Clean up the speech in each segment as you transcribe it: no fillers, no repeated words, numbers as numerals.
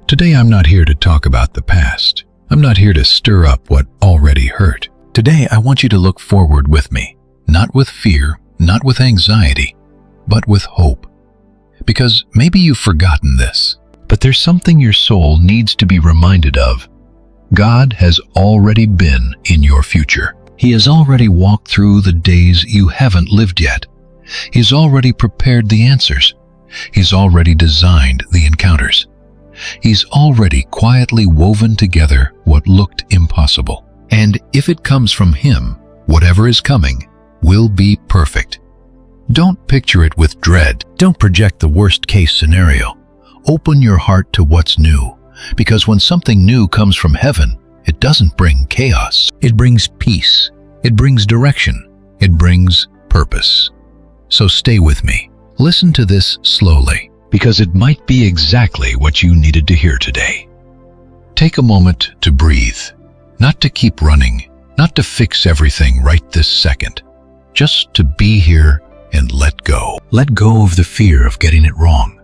Today I'm not here to talk about the past. I'm not here to stir up what already hurt. Today I want you to look forward with me, not with fear, not with anxiety, but with hope. Because maybe you've forgotten this, but there's something your soul needs to be reminded of. God has already been in your future. He has already walked through the days you haven't lived yet. He's already prepared the answers. He's already designed the encounters. He's already quietly woven together what looked impossible. And if it comes from Him, whatever is coming will be perfect. Don't picture it with dread. Don't project the worst-case scenario. Open your heart to what's new, because when something new comes from heaven, it doesn't bring chaos. It brings peace. It brings direction. It brings purpose. So stay with me. Listen to this slowly, because it might be exactly what you needed to hear today. Take a moment to breathe, not to keep running, not to fix everything right this second, just to be here and let go. Let go of the fear of getting it wrong.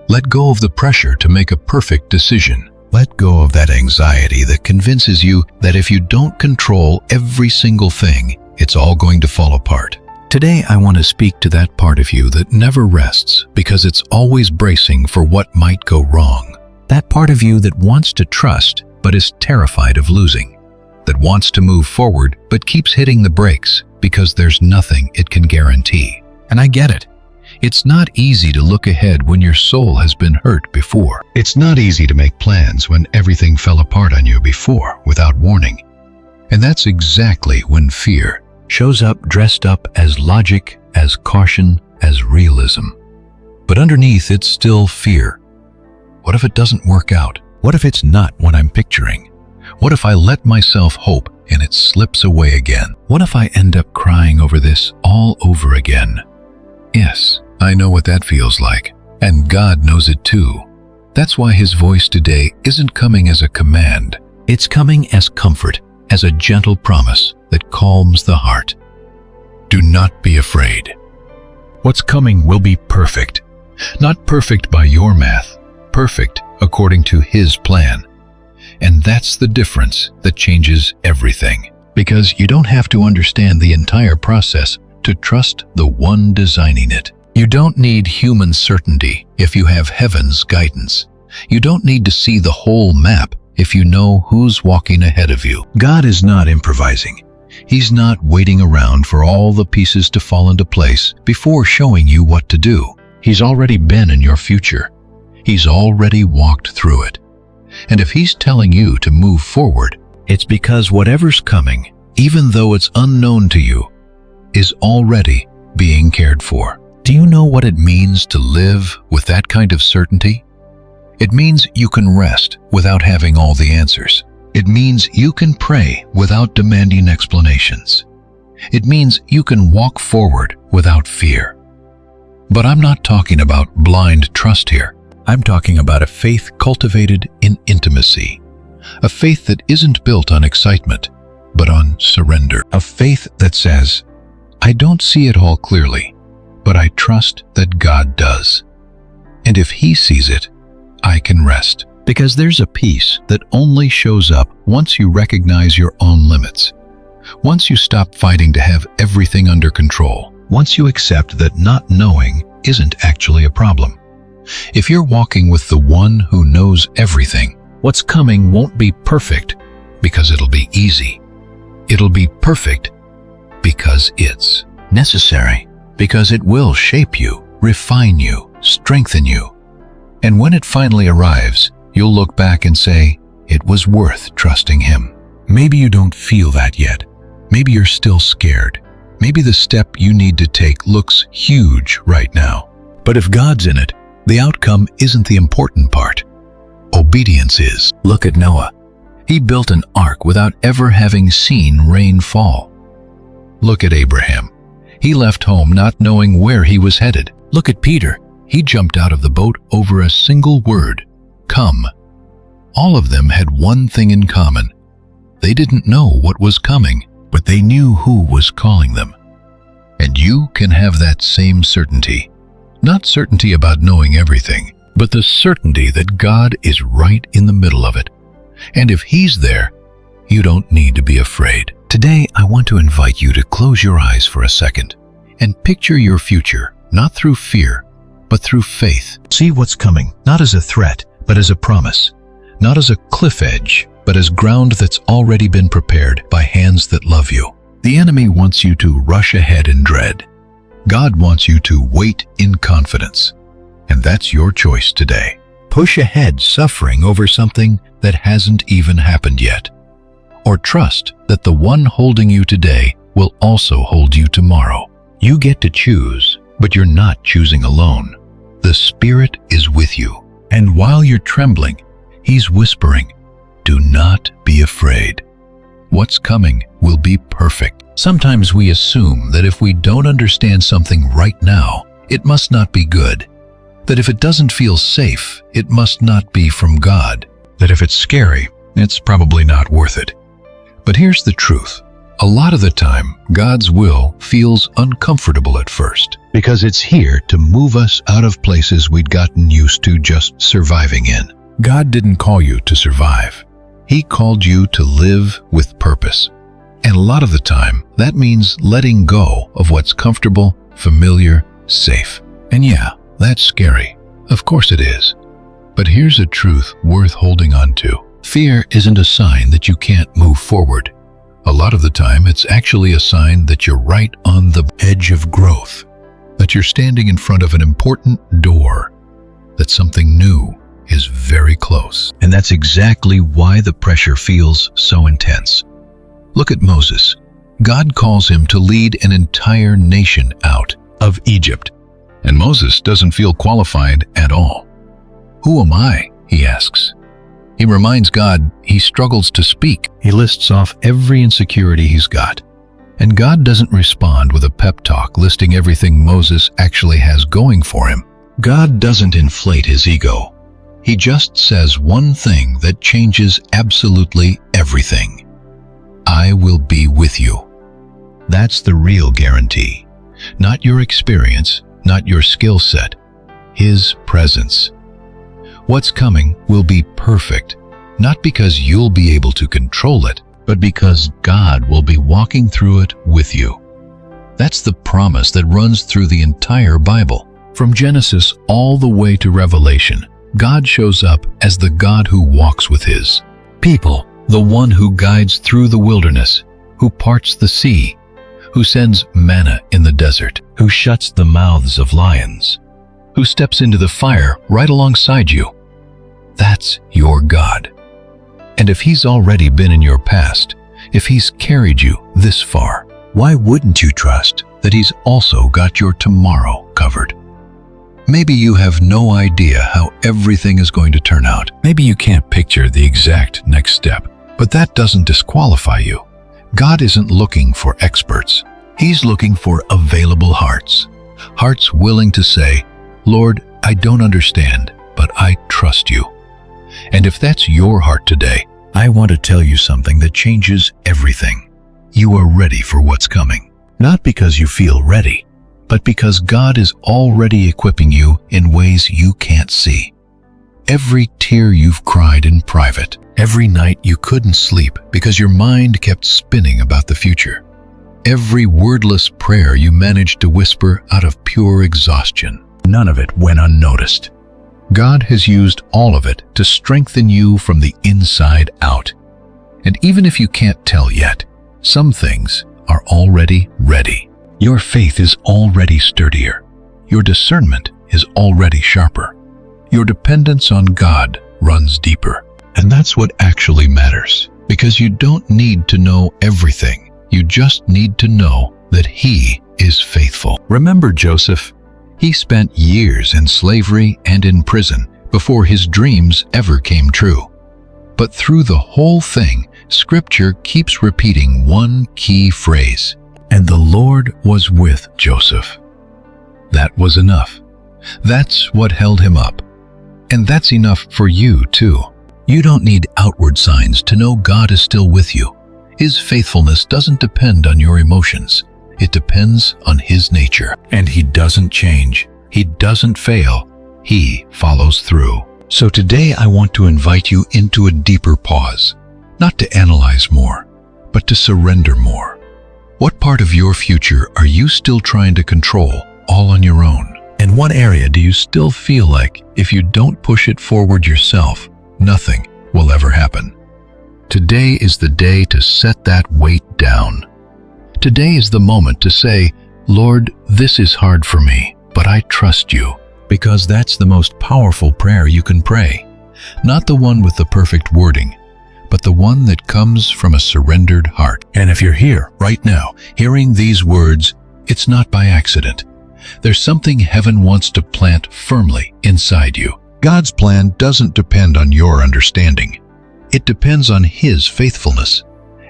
Let go of the pressure to make a perfect decision. Let go of that anxiety that convinces you that if you don't control every single thing, it's all going to fall apart. Today, I want to speak to that part of you that never rests because it's always bracing for what might go wrong. That part of you that wants to trust but is terrified of losing. That wants to move forward but keeps hitting the brakes because there's nothing it can guarantee. And I get it. It's not easy to look ahead when your soul has been hurt before. It's not easy to make plans when everything fell apart on you before without warning. And that's exactly when fear shows up dressed up as logic, as caution, as realism. But underneath it's still fear. What if it doesn't work out? What if it's not what I'm picturing? What if I let myself hope and it slips away again? What if I end up crying over this all over again? Yes, I know what that feels like, and God knows it too. That's why His voice today isn't coming as a command. It's coming as comfort, as a gentle promise that calms the heart. Do not be afraid. What's coming will be perfect. Not perfect by your math, perfect according to His plan. And that's the difference that changes everything. Because you don't have to understand the entire process to trust the one designing it. You don't need human certainty if you have heaven's guidance. You don't need to see the whole map if you know who's walking ahead of you. God is not improvising. He's not waiting around for all the pieces to fall into place before showing you what to do. He's already been in your future. He's already walked through it. And if He's telling you to move forward, it's because whatever's coming, even though it's unknown to you, is already being cared for. Do you know what it means to live with that kind of certainty? It means you can rest without having all the answers. It means you can pray without demanding explanations. It means you can walk forward without fear. But I'm not talking about blind trust here. I'm talking about a faith cultivated in intimacy. A faith that isn't built on excitement, but on surrender. A faith that says, I don't see it all clearly, but I trust that God does. And if He sees it, I can rest. Because there's a peace that only shows up once you recognize your own limits. Once you stop fighting to have everything under control. Once you accept that not knowing isn't actually a problem. If you're walking with the one who knows everything, what's coming won't be perfect because it'll be easy. It'll be perfect because it's necessary. Because it will shape you, refine you, strengthen you. And when it finally arrives, you'll look back and say, it was worth trusting Him. Maybe you don't feel that yet. Maybe you're still scared. Maybe the step you need to take looks huge right now. But if God's in it, the outcome isn't the important part. Obedience is. Look at Noah. He built an ark without ever having seen rain fall. Look at Abraham. He left home not knowing where he was headed. Look at Peter. He jumped out of the boat over a single word. Come. All of them had one thing in common. They didn't know what was coming, but they knew who was calling them. And you can have that same certainty. Not certainty about knowing everything, but the certainty that God is right in the middle of it. And if He's there, you don't need to be afraid. Today, I want to invite you to close your eyes for a second and picture your future, not through fear, but through faith. See what's coming, not as a threat, but as a promise. Not as a cliff edge, but as ground that's already been prepared by hands that love you. The enemy wants you to rush ahead in dread. God wants you to wait in confidence. And that's your choice today. Push ahead suffering over something that hasn't even happened yet. Or trust that the one holding you today will also hold you tomorrow. You get to choose, but you're not choosing alone. The Spirit is with you. And while you're trembling, He's whispering, "Do not be afraid. What's coming will be perfect." Sometimes we assume that if we don't understand something right now, it must not be good. That if it doesn't feel safe, it must not be from God. That if it's scary, it's probably not worth it. But here's the truth. A lot of the time, God's will feels uncomfortable at first, because it's here to move us out of places we'd gotten used to just surviving in. God didn't call you to survive. He called you to live with purpose. And a lot of the time, that means letting go of what's comfortable, familiar, safe. And yeah, that's scary. Of course it is. But here's a truth worth holding on to. Fear isn't a sign that you can't move forward. A lot of the time, it's actually a sign that you're right on the edge of growth, that you're standing in front of an important door, that something new is very close. And that's exactly why the pressure feels so intense. Look at Moses. God calls him to lead an entire nation out of Egypt. And Moses doesn't feel qualified at all. "Who am I?" he asks. He reminds God he struggles to speak. He lists off every insecurity he's got. And God doesn't respond with a pep talk listing everything Moses actually has going for him. God doesn't inflate his ego. He just says one thing that changes absolutely everything. "I will be with you." That's the real guarantee. Not your experience, not your skill set. His presence. What's coming will be perfect, not because you'll be able to control it, but because God will be walking through it with you. That's the promise that runs through the entire Bible. From Genesis all the way to Revelation, God shows up as the God who walks with His people, the one who guides through the wilderness, who parts the sea, who sends manna in the desert, who shuts the mouths of lions, who steps into the fire right alongside you. That's your God. And if He's already been in your past, if He's carried you this far, why wouldn't you trust that He's also got your tomorrow covered? Maybe you have no idea how everything is going to turn out. Maybe you can't picture the exact next step, but that doesn't disqualify you. God isn't looking for experts. He's looking for available hearts. Hearts willing to say, "Lord, I don't understand, but I trust you." And if that's your heart today, I want to tell you something that changes everything. You are ready for what's coming. Not because you feel ready, but because God is already equipping you in ways you can't see. Every tear you've cried in private, every night you couldn't sleep because your mind kept spinning about the future, every wordless prayer you managed to whisper out of pure exhaustion, none of it went unnoticed. God has used all of it to strengthen you from the inside out. And even if you can't tell yet, some things are already ready. Your faith is already sturdier. Your discernment is already sharper. Your dependence on God runs deeper. And that's what actually matters, because you don't need to know everything. You just need to know that He is faithful. Remember Joseph? He spent years in slavery and in prison before his dreams ever came true. But through the whole thing, Scripture keeps repeating one key phrase, "And the Lord was with Joseph." That was enough. That's what held him up. And that's enough for you too. You don't need outward signs to know God is still with you. His faithfulness doesn't depend on your emotions. It depends on His nature. And He doesn't change. He doesn't fail. He follows through. So today I want to invite you into a deeper pause, not to analyze more, but to surrender more. What part of your future are you still trying to control all on your own? And what area do you still feel like if you don't push it forward yourself, nothing will ever happen? Today is the day to set that weight down. Today is the moment to say, Lord, this is hard for me, but I trust you. Because that's the most powerful prayer you can pray. Not the one with the perfect wording, but the one that comes from a surrendered heart. And if you're here right now, hearing these words, it's not by accident. There's something heaven wants to plant firmly inside you. God's plan doesn't depend on your understanding. It depends on His faithfulness,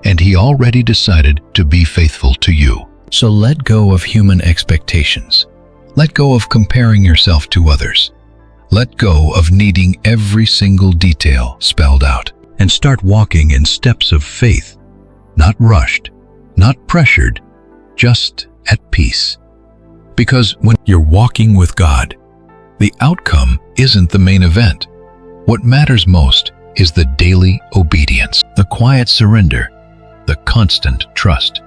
and He already decided to be faithful to you. So let go of human expectations. Let go of comparing yourself to others. Let go of needing every single detail spelled out, and start walking in steps of faith, not rushed, not pressured, just at peace. Because when you're walking with God, the outcome isn't the main event. What matters most is the daily obedience, the quiet surrender, the constant trust.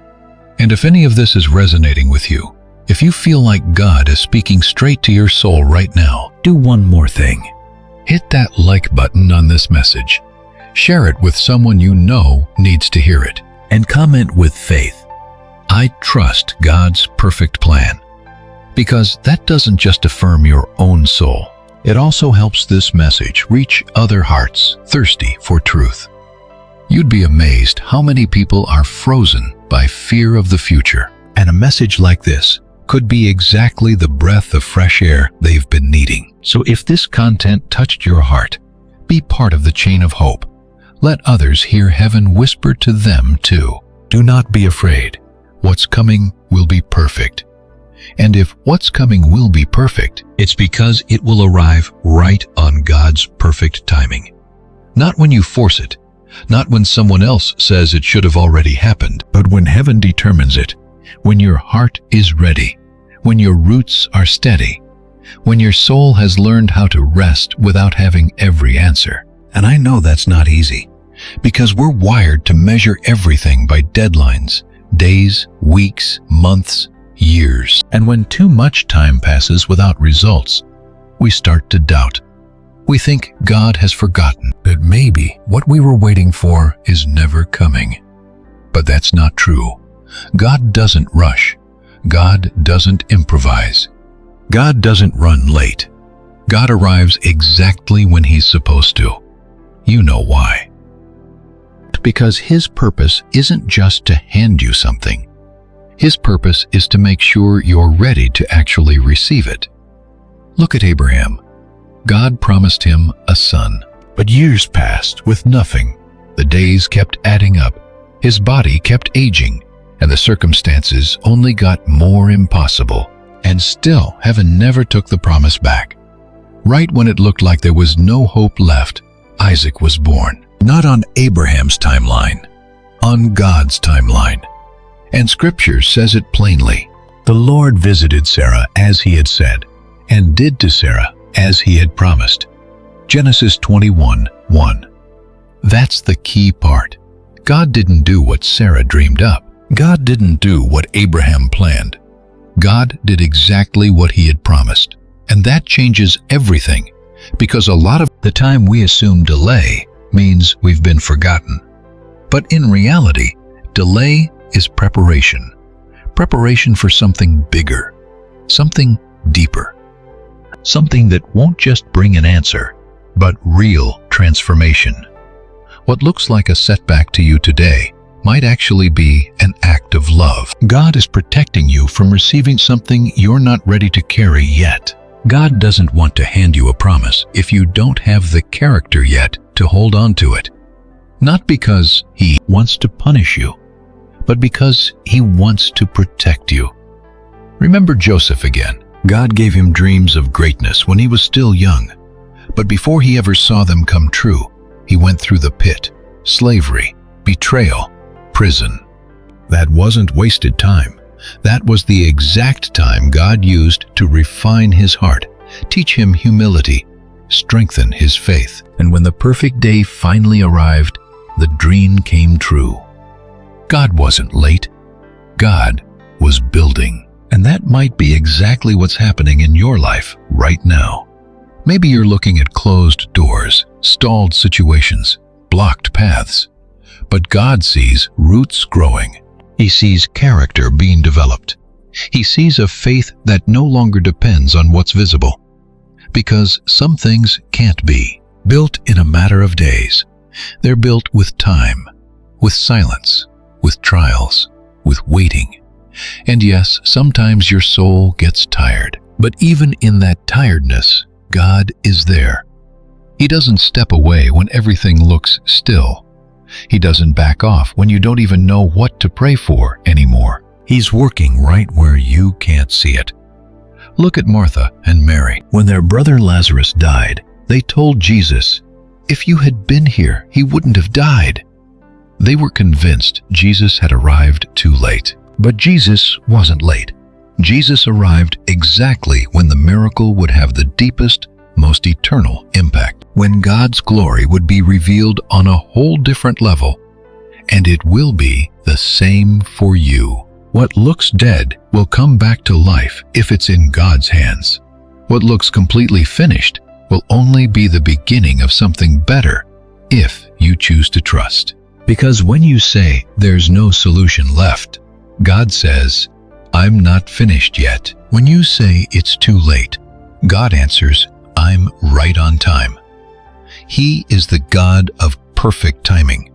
And if any of this is resonating with you, if you feel like God is speaking straight to your soul right now, do one more thing. Hit that like button on this message. Share it with someone you know needs to hear it. And comment with faith, I trust God's perfect plan. Because that doesn't just affirm your own soul. It also helps this message reach other hearts thirsty for truth. You'd be amazed how many people are frozen by fear of the future. And a message like this could be exactly the breath of fresh air they've been needing. So if this content touched your heart, be part of the chain of hope. Let others hear heaven whisper to them too. Do not be afraid. What's coming will be perfect. And if what's coming will be perfect, it's because it will arrive right on God's perfect timing. Not when you force it, not when someone else says it should have already happened, but when heaven determines it, when your heart is ready, when your roots are steady, when your soul has learned how to rest without having every answer. And I know that's not easy, because we're wired to measure everything by deadlines, days, weeks, months, years. And when too much time passes without results, we start to doubt. We think God has forgotten, that maybe what we were waiting for is never coming. But that's not true. God doesn't rush. God doesn't improvise. God doesn't run late. God arrives exactly when He's supposed to. You know why. Because His purpose isn't just to hand you something. His purpose is to make sure you're ready to actually receive it. Look at Abraham. God promised him a son, but years passed with nothing. The days kept adding up. His body kept aging, and the circumstances only got more impossible. And still, heaven never took the promise back. Right when it looked like there was no hope left, Isaac was born. Not on Abraham's timeline, on God's timeline. And Scripture says it plainly. The Lord visited Sarah as He had said, and did to Sarah as He had promised. Genesis 21:1. That's the key part. God didn't do what Sarah dreamed up. God didn't do what Abraham planned. God did exactly what He had promised. And that changes everything, because a lot of the time we assume delay means we've been forgotten. But in reality, delay is preparation. Preparation for something bigger, something deeper. Something that won't just bring an answer, but real transformation. What looks like a setback to you today might actually be an act of love. God is protecting you from receiving something you're not ready to carry yet. God doesn't want to hand you a promise if you don't have the character yet to hold on to it. Not because He wants to punish you, but because He wants to protect you. Remember Joseph again. God gave him dreams of greatness when he was still young, but before he ever saw them come true, he went through the pit, slavery, betrayal, prison. That wasn't wasted time. That was the exact time God used to refine his heart Teach him humility. Strengthen his faith. And when the perfect day finally arrived, the dream came true. God wasn't late. God was building. And that might be exactly what's happening in your life right now. Maybe you're looking at closed doors, stalled situations, blocked paths. But God sees roots growing. He sees character being developed. He sees a faith that no longer depends on what's visible. Because some things can't be built in a matter of days. They're built with time, with silence, with trials, with waiting. And yes, sometimes your soul gets tired. But even in that tiredness, God is there. He doesn't step away when everything looks still. He doesn't back off when you don't even know what to pray for anymore. He's working right where you can't see it. Look at Martha and Mary. When their brother Lazarus died, they told Jesus, "If you had been here, he wouldn't have died." They were convinced Jesus had arrived too late. But Jesus wasn't late. Jesus arrived exactly when the miracle would have the deepest, most eternal impact. When God's glory would be revealed on a whole different level. And it will be the same for you. What looks dead will come back to life if it's in God's hands. What looks completely finished will only be the beginning of something better if you choose to trust. Because when you say there's no solution left, God says, "I'm not finished yet." When you say it's too late, God answers, "I'm right on time." He is the God of perfect timing.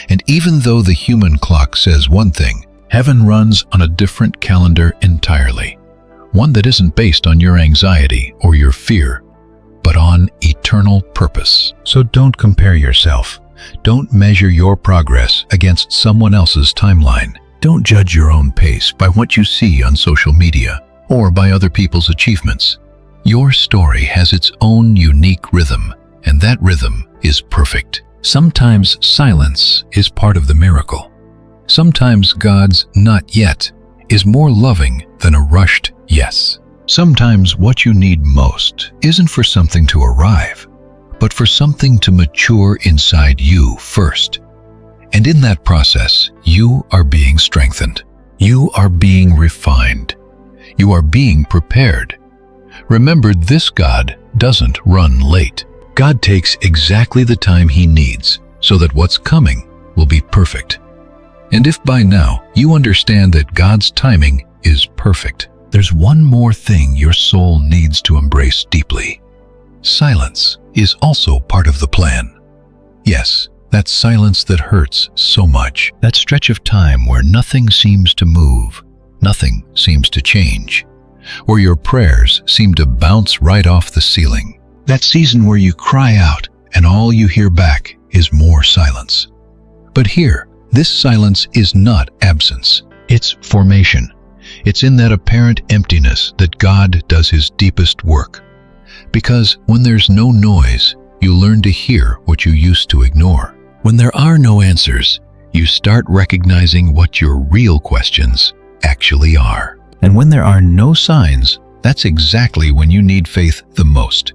And even though the human clock says one thing, heaven runs on a different calendar entirely. One that isn't based on your anxiety or your fear, but on eternal purpose. So don't compare yourself. Don't measure your progress against someone else's timeline. Don't judge your own pace by what you see on social media or by other people's achievements. Your story has its own unique rhythm, and that rhythm is perfect. Sometimes silence is part of the miracle. Sometimes God's "not yet" is more loving than a rushed yes. Sometimes what you need most isn't for something to arrive, but for something to mature inside you first. And in that process, you are being strengthened. You are being refined. You are being prepared. Remember, this God doesn't run late. God takes exactly the time He needs so that what's coming will be perfect. And if by now you understand that God's timing is perfect, there's one more thing your soul needs to embrace deeply. Silence is also part of the plan. Yes, that silence that hurts so much. That stretch of time where nothing seems to move, nothing seems to change, where your prayers seem to bounce right off the ceiling. That season where you cry out and all you hear back is more silence. But here, this silence is not absence. It's formation. It's in that apparent emptiness that God does His deepest work. Because when there's no noise, you learn to hear what you used to ignore. When there are no answers, you start recognizing what your real questions actually are. And when there are no signs, that's exactly when you need faith the most.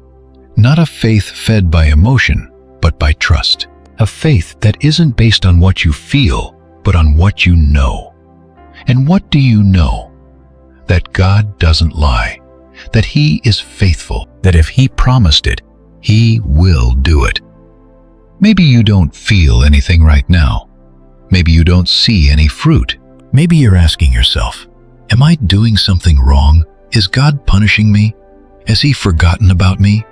Not a faith fed by emotion, but by trust. A faith that isn't based on what you feel, but on what you know. And what do you know? That God doesn't lie, that He is faithful, that if He promised it, He will do it. Maybe you don't feel anything right now. Maybe you don't see any fruit. Maybe you're asking yourself, am I doing something wrong? Is God punishing me? Has He forgotten about me?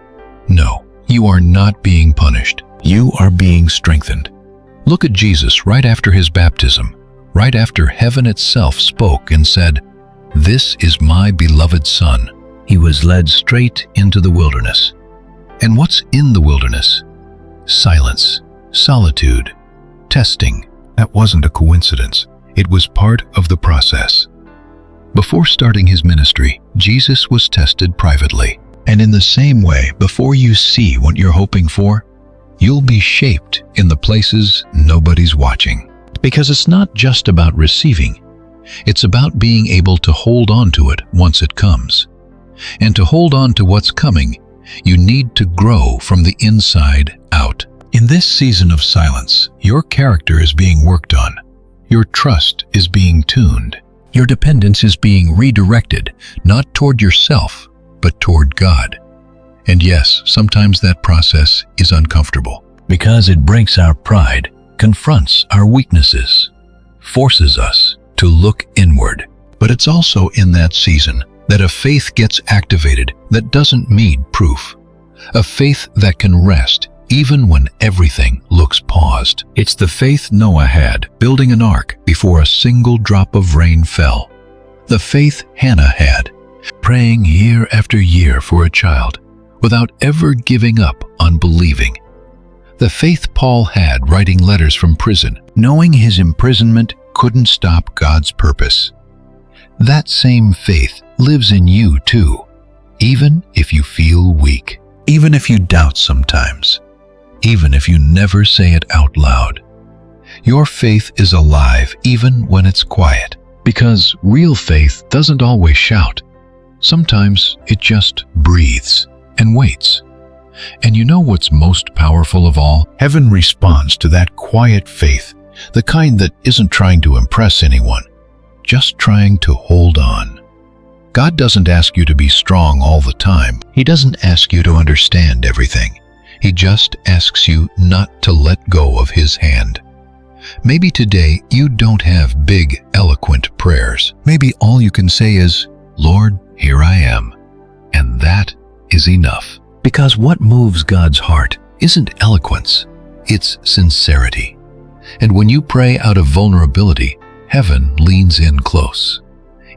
No, you are not being punished. You are being strengthened. Look at Jesus right after His baptism, right after heaven itself spoke and said, "This is my beloved Son." He was led straight into the wilderness. And what's in the wilderness? Silence, solitude, testing. That wasn't a coincidence. It was part of the process. Before starting His ministry, Jesus was tested privately. And in the same way, before you see what you're hoping for, you'll be shaped in the places nobody's watching. Because it's not just about receiving. It's about being able to hold on to it once it comes. And to hold on to what's coming, you need to grow from the inside out. In this season of silence, your character is being worked on. Your trust is being tuned. Your dependence is being redirected, not toward yourself, but toward God. And yes, sometimes that process is uncomfortable, because it breaks our pride, confronts our weaknesses, forces us to look inward. But it's also in that season that a faith gets activated that doesn't need proof. A faith that can rest even when everything looks paused. It's the faith Noah had, building an ark before a single drop of rain fell. The faith Hannah had, praying year after year for a child, without ever giving up on believing. The faith Paul had, writing letters from prison, knowing his imprisonment couldn't stop God's purpose. That same faith lives in you too, even if you feel weak, even if you doubt sometimes, even if you never say it out loud. Your faith is alive even when it's quiet, because real faith doesn't always shout. Sometimes it just breathes and waits. And you know what's most powerful of all? Heaven responds to that quiet faith, the kind that isn't trying to impress anyone, just trying to hold on. God doesn't ask you to be strong all the time. He doesn't ask you to understand everything. He just asks you not to let go of His hand. Maybe today you don't have big, eloquent prayers. Maybe all you can say is, "Lord, here I am." And that is enough. Because what moves God's heart isn't eloquence, it's sincerity. And when you pray out of vulnerability, heaven leans in close.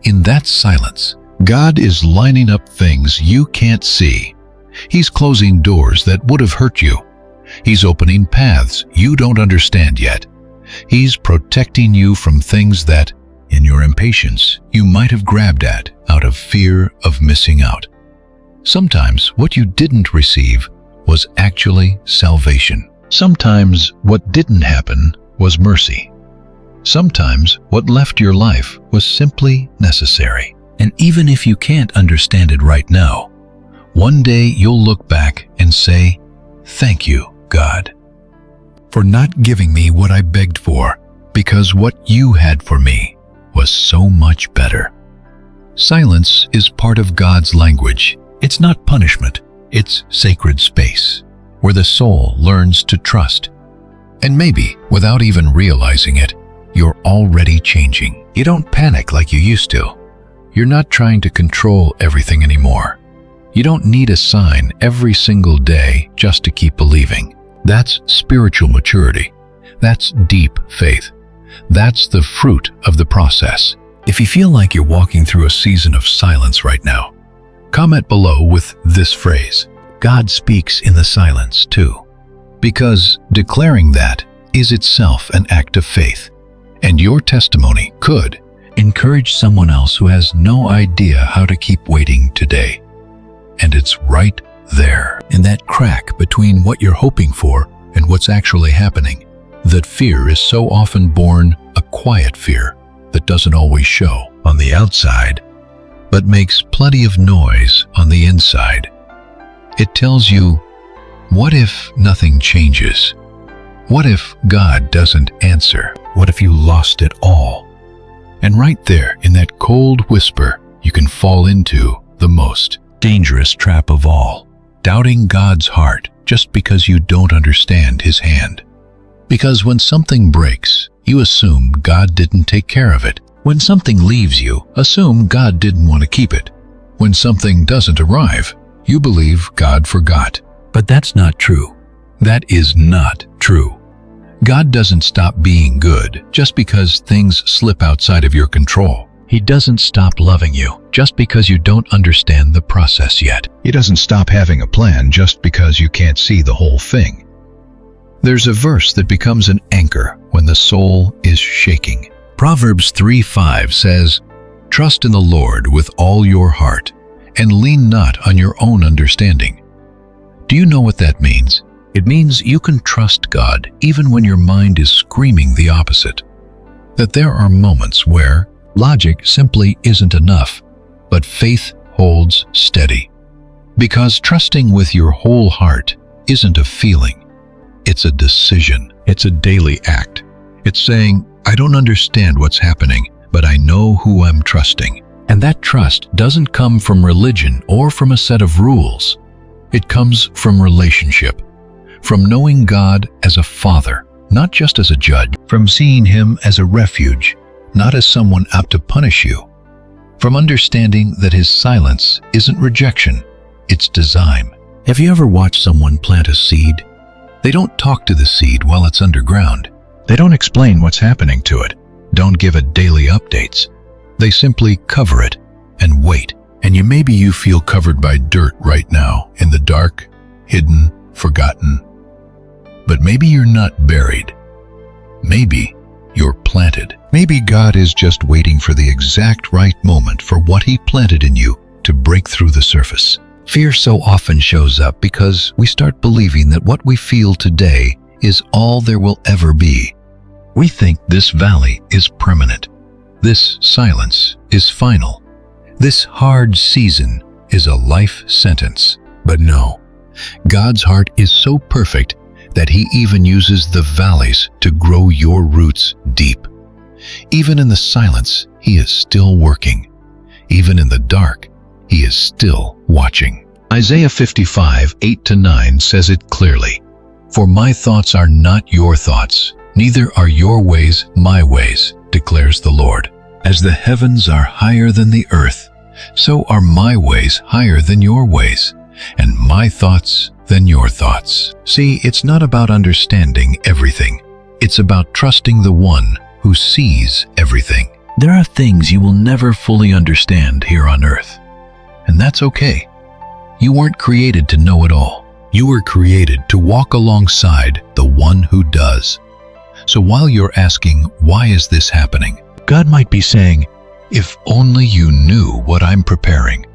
In that silence, God is lining up things you can't see. He's closing doors that would have hurt you. He's opening paths you don't understand yet. He's protecting you from things that, in your impatience, you might have grabbed at out of fear of missing out. Sometimes what you didn't receive was actually salvation. Sometimes what didn't happen was mercy. Sometimes what left your life was simply necessary. And even if you can't understand it right now, one day you'll look back and say, "Thank you, God, for not giving me what I begged for, because what you had for me was so much better." Silence is part of God's language. It's not punishment, it's sacred space, where the soul learns to trust. And maybe, without even realizing it, you're already changing. You don't panic like you used to. You're not trying to control everything anymore. You don't need a sign every single day just to keep believing. That's spiritual maturity. That's deep faith. That's the fruit of the process. If you feel like you're walking through a season of silence right now, comment below with this phrase: God speaks in the silence too. Because declaring that is itself an act of faith. And your testimony could encourage someone else who has no idea how to keep waiting today. And it's right there, in that crack between what you're hoping for and what's actually happening, that fear is so often born a quiet fear that doesn't always show on the outside, but makes plenty of noise on the inside. It tells you, what if nothing changes? What if God doesn't answer? What if you lost it all? And right there, in that cold whisper, you can fall into the most dangerous trap of all, doubting God's heart just because you don't understand His hand. Because when something breaks, you assume God didn't take care of it. When something leaves you, assume God didn't want to keep it. When something doesn't arrive, you believe God forgot. But that's not true. That is not true. God doesn't stop being good just because things slip outside of your control. He doesn't stop loving you just because you don't understand the process yet. He doesn't stop having a plan just because you can't see the whole thing. There's a verse that becomes an anchor when the soul is shaking. Proverbs 3:5 says, "Trust in the Lord with all your heart, and lean not on your own understanding." Do you know what that means? It means you can trust God even when your mind is screaming the opposite. That there are moments where logic simply isn't enough, but faith holds steady. Because trusting with your whole heart isn't a feeling, it's a decision. It's a daily act. It's saying, I don't understand what's happening, but I know who I'm trusting. And that trust doesn't come from religion or from a set of rules. It comes from relationship, from knowing God as a father, not just as a judge, from seeing him as a refuge, not as someone out to punish you, from understanding that his silence isn't rejection, it's design. Have you ever watched someone plant a seed? They don't talk to the seed while it's underground. They don't explain what's happening to it, don't give it daily updates. They simply cover it and wait. And maybe you feel covered by dirt right now, in the dark, hidden, forgotten. But maybe you're not buried. Maybe you're planted. Maybe God is just waiting for the exact right moment for what he planted in you to break through the surface. Fear so often shows up because we start believing that what we feel today is all there will ever be. We think this valley is permanent. This silence is final. This hard season is a life sentence. But no, God's heart is so perfect that he even uses the valleys to grow your roots deep. Even in the silence, he is still working. Even in the dark, he is still watching. Isaiah 55, 8-9 says it clearly. For my thoughts are not your thoughts, neither are your ways my ways, declares the Lord. As the heavens are higher than the earth, so are my ways higher than your ways, and my thoughts than your thoughts. See, it's not about understanding everything. It's about trusting the one who sees everything. There are things you will never fully understand here on earth, and that's okay. You weren't created to know it all. You were created to walk alongside the one who does. So while you're asking, why is this happening? God might be saying, if only you knew what I'm preparing.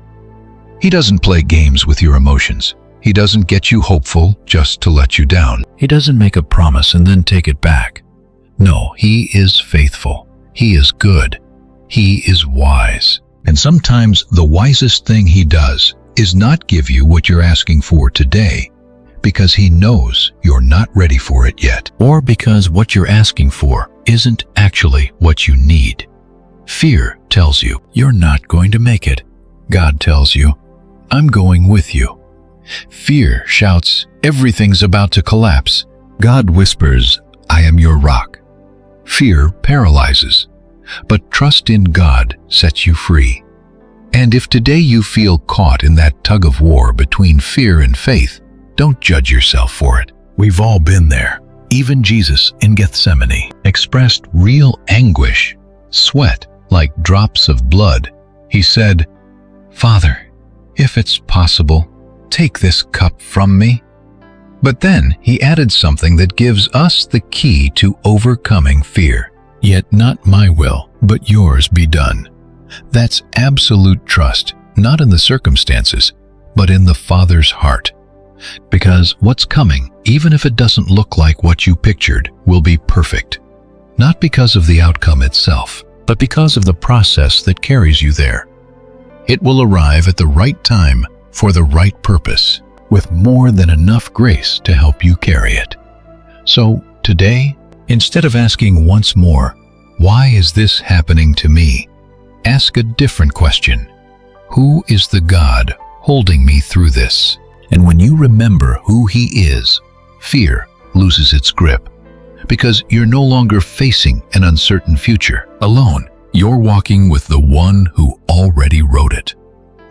He doesn't play games with your emotions. He doesn't get you hopeful just to let you down. He doesn't make a promise and then take it back. No, he is faithful. He is good. He is wise. And sometimes the wisest thing he does is not give you what you're asking for today, because he knows you're not ready for it yet, or because what you're asking for isn't actually what you need. Fear tells you you're not going to make it. God tells you, I'm going with you. Fear shouts, everything's about to collapse. God whispers, I am your rock. Fear paralyzes, but trust in God sets you free. And if today you feel caught in that tug of war between fear and faith, don't judge yourself for it. We've all been there. Even Jesus in Gethsemane expressed real anguish, sweat like drops of blood. He said, Father, if it's possible, take this cup from me. But then he added something that gives us the key to overcoming fear. Yet not my will, but yours be done. That's absolute trust, not in the circumstances, but in the Father's heart. Because what's coming, even if it doesn't look like what you pictured, will be perfect. Not because of the outcome itself, but because of the process that carries you there. It will arrive at the right time for the right purpose, with more than enough grace to help you carry it. So today, instead of asking once more, why is this happening to me? Ask a different question. Who is the God holding me through this? And when you remember who he is, fear loses its grip. Because you're no longer facing an uncertain future alone. You're walking with the one who already wrote it.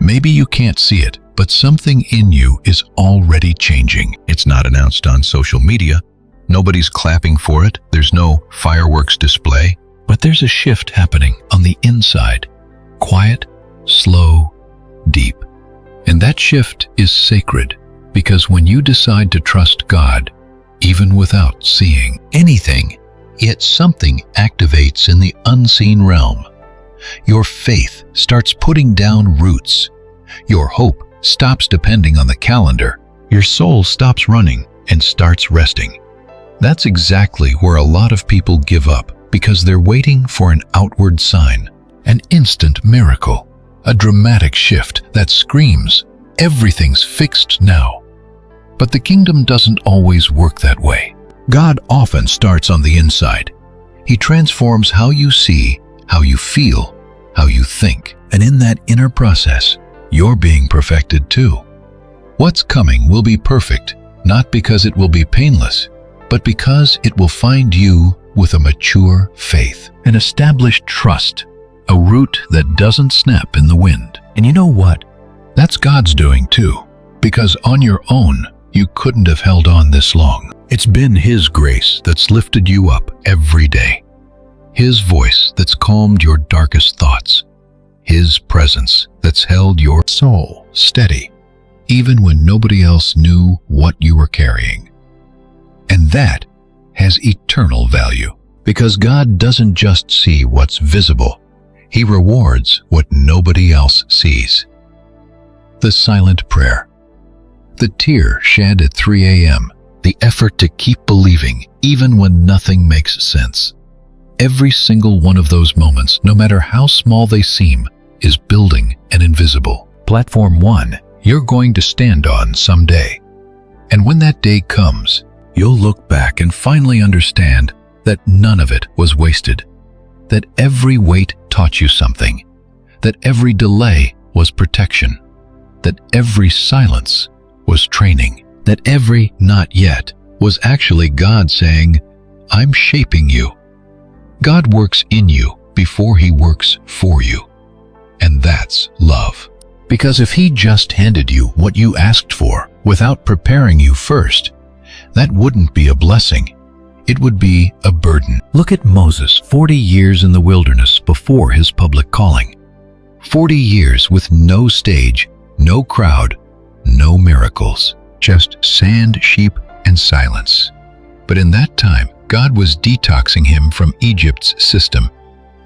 Maybe you can't see it, but something in you is already changing. It's not announced on social media. Nobody's clapping for it. There's no fireworks display. But there's a shift happening on the inside. Quiet, slow, deep. And that shift is sacred, because when you decide to trust God, even without seeing anything, yet something activates in the unseen realm. Your faith starts putting down roots. Your hope stops depending on the calendar. Your soul stops running and starts resting. That's exactly where a lot of people give up, because they're waiting for an outward sign, an instant miracle. a dramatic shift that screams, everything's fixed now. But the kingdom doesn't always work that way. God often starts on the inside. He transforms how you see, how you feel, how you think. And in that inner process, you're being perfected too. What's coming will be perfect, not because it will be painless, but because it will find you with a mature faith, an established trust, a root that doesn't snap in the wind. And you know what? That's God's doing too, because on your own, you couldn't have held on this long. It's been His grace that's lifted you up every day. His voice that's calmed your darkest thoughts. His presence that's held your soul steady, even when nobody else knew what you were carrying. And that has eternal value, because God doesn't just see what's visible. He rewards what nobody else sees. The silent prayer. The tear shed at 3 a.m. The effort to keep believing even when nothing makes sense. Every single one of those moments, no matter how small they seem, is building an invisible platform one you're going to stand on someday. And when that day comes, you'll look back and finally understand that none of it was wasted, that every wait taught you something, that every delay was protection, that every silence was training, that every not yet was actually God saying, I'm shaping you. God works in you before He works for you. And that's love. Because if He just handed you what you asked for without preparing you first, that wouldn't be a blessing. It would be a burden. Look at Moses, 40 years in the wilderness before his public calling. 40 years with no stage, no crowd, no miracles, just sand, sheep, and silence. But in that time, God was detoxing him from Egypt's system.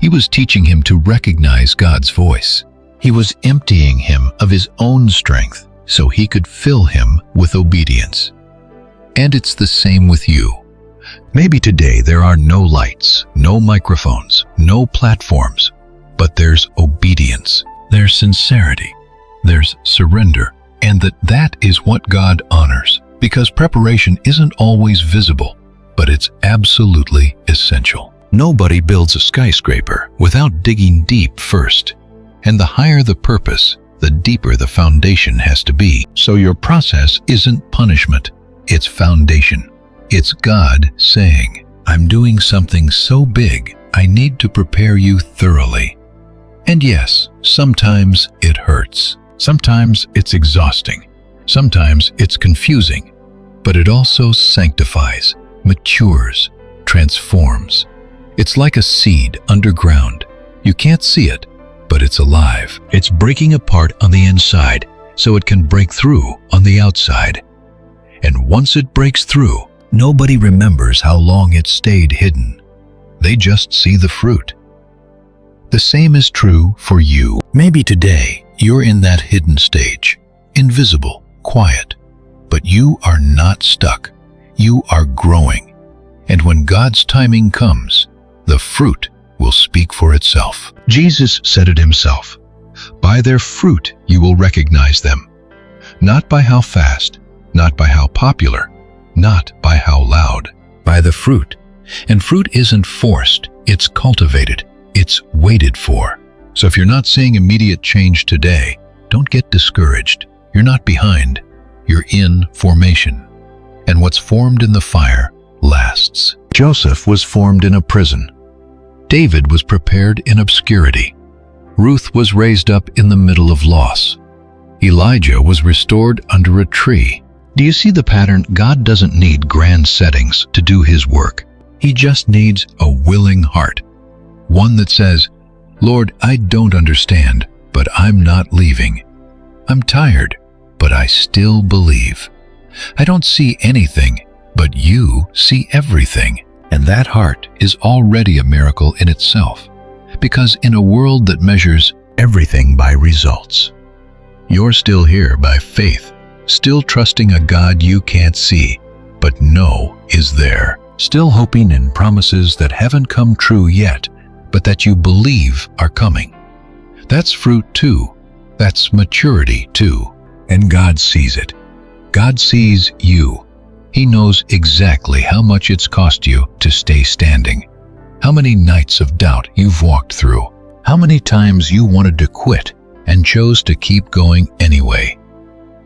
He was teaching him to recognize God's voice. He was emptying him of his own strength so He could fill him with obedience. And it's the same with you. Maybe today there are no lights, no microphones, no platforms, but there's obedience, there's sincerity, there's surrender, and that is what God honors, because preparation isn't always visible, but it's absolutely essential. Nobody builds a skyscraper without digging deep first. And the higher the purpose, the deeper the foundation has to be. So your process isn't punishment, it's foundation. It's God saying, I'm doing something so big, I need to prepare you thoroughly. And yes, sometimes it hurts. Sometimes it's exhausting. Sometimes it's confusing. But it also sanctifies, matures, transforms. It's like a seed underground. You can't see it, but it's alive. It's breaking apart on the inside so it can break through on the outside. And once it breaks through, nobody remembers how long it stayed hidden. They just see the fruit. The same is true for you. Maybe today you're in that hidden stage, invisible, quiet, but you are not stuck. You are growing. And when God's timing comes, the fruit will speak for itself. Jesus said it Himself. By their fruit you will recognize them. Not by how fast, not by how popular, not by how loud. By the fruit. And fruit isn't forced, it's cultivated, it's waited for. So if you're not seeing immediate change today, don't get discouraged. You're not behind, you're in formation. And what's formed in the fire lasts. Joseph was formed in a prison. David was prepared in obscurity. Ruth was raised up in the middle of loss. Elijah was restored under a tree. Do you see the pattern? God doesn't need grand settings to do His work. He just needs a willing heart. One that says, Lord, I don't understand, but I'm not leaving. I'm tired, but I still believe. I don't see anything, but you see everything. And that heart is already a miracle in itself, because in a world that measures everything by results, you're still here by faith, still trusting a God you can't see, but know is there, still hoping in promises that haven't come true yet, but that you believe are coming. That's fruit too. That's maturity too. And God sees it. God sees you. He knows exactly how much it's cost you to stay standing. How many nights of doubt you've walked through. How many times you wanted to quit and chose to keep going anyway.